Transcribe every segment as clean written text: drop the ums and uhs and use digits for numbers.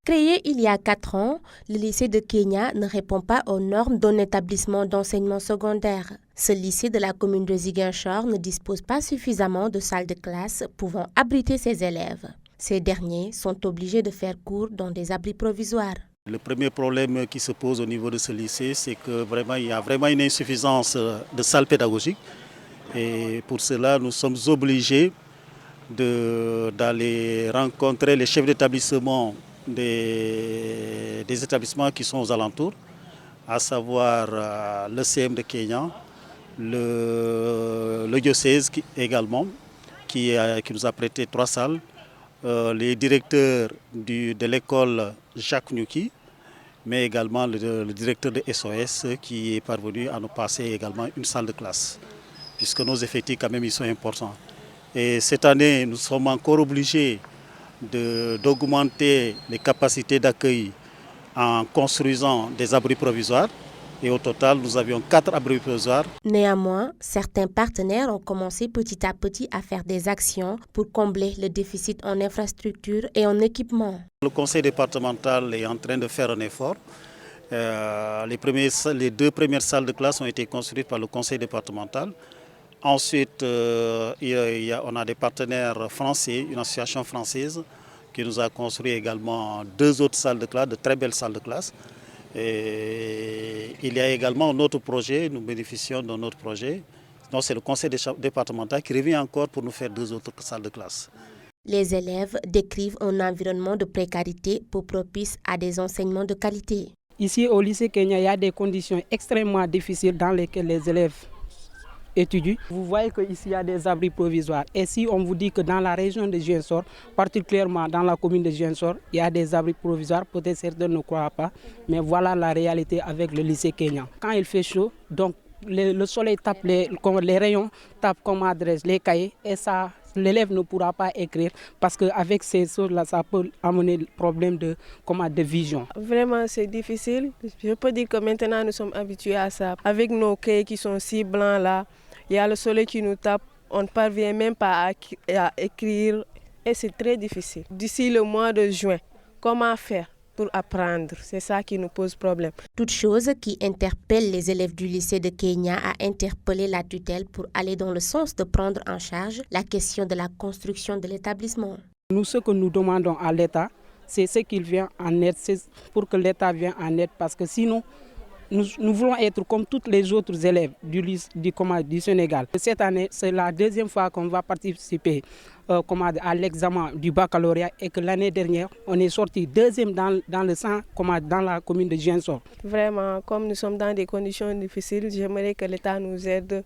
Créé il y a 4 ans, le lycée de Kenya ne répond pas aux normes d'un établissement d'enseignement secondaire. Ce lycée de la commune de Ziguinchor ne dispose pas suffisamment de salles de classe pouvant abriter ses élèves. Ces derniers sont obligés de faire cours dans des abris provisoires. Le premier problème qui se pose au niveau de ce lycée, c'est que il y a vraiment une insuffisance de salles pédagogiques. Et pour cela, nous sommes obligés d'aller rencontrer les chefs d'établissement des établissements qui sont aux alentours, à savoir le CM de Kenya, le diocèse également, qui nous a prêté 3 salles, les directeurs de l'école Jacques Nuki, mais également le directeur de SOS qui est parvenu à nous passer également une salle de classe, puisque nos effectifs quand même ils sont importants. Et cette année, nous sommes encore obligés d'augmenter les capacités d'accueil en construisant des abris provisoires. Et au total, nous avions 4 abris provisoires. Néanmoins, certains partenaires ont commencé petit à petit à faire des actions pour combler le déficit en infrastructures et en équipement. Le conseil départemental est en train de faire un effort. Les 2 premières salles de classe ont été construites par le conseil départemental. Ensuite, on a des partenaires français, une association française qui nous a construit également 2 autres salles de classe, de très belles salles de classe. Et il y a également un autre projet, nous bénéficions d'un autre projet. Donc c'est le conseil départemental qui revient encore pour nous faire 2 autres salles de classe. Les élèves décrivent un environnement de précarité peu propice à des enseignements de qualité. Ici au lycée Kenya, il y a des conditions extrêmement difficiles dans lesquelles les élèves étudient. Vous voyez qu'ici il y a des abris provisoires. Et si on vous dit que dans la région de Ziguinchor, particulièrement dans la commune de Ziguinchor, il y a des abris provisoires, peut-être certains ne croient pas, mais voilà la réalité avec le lycée Kenya. Quand il fait chaud, donc le soleil tape, les rayons tapent comme adresse les cahiers et ça, l'élève ne pourra pas écrire parce qu'avec ces choses-là, ça peut amener le problème de vision. Vraiment, c'est difficile. Je peux dire que maintenant, nous sommes habitués à ça. Avec nos cahiers qui sont si blancs là, il y a le soleil qui nous tape, on ne parvient même pas à écrire et c'est très difficile. D'ici le mois de juin, comment faire pour apprendre? C'est ça qui nous pose problème. Toute chose qui interpelle les élèves du lycée de Kenya a interpellé la tutelle pour aller dans le sens de prendre en charge la question de la construction de l'établissement. Nous, ce que nous demandons à l'État, c'est ce qu'il vient en aide, c'est pour que l'État vienne en aide parce que sinon, nous voulons être comme tous les autres élèves du Sénégal. Cette année, c'est la 2e fois qu'on va participer à l'examen du baccalauréat et que l'année dernière, on est sorti 2e dans le sang dans la commune de Ziguinchor. Vraiment, comme nous sommes dans des conditions difficiles, j'aimerais que l'État nous aide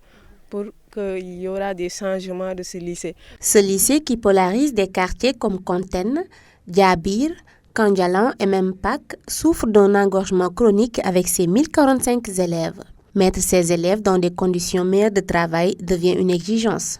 pour qu'il y aura des changements de ce lycée. Ce lycée qui polarise des quartiers comme Konten, Diabir, Kandialan et même Pâques souffre d'un engorgement chronique avec ses 1045 élèves. Mettre ces élèves dans des conditions meilleures de travail devient une exigence.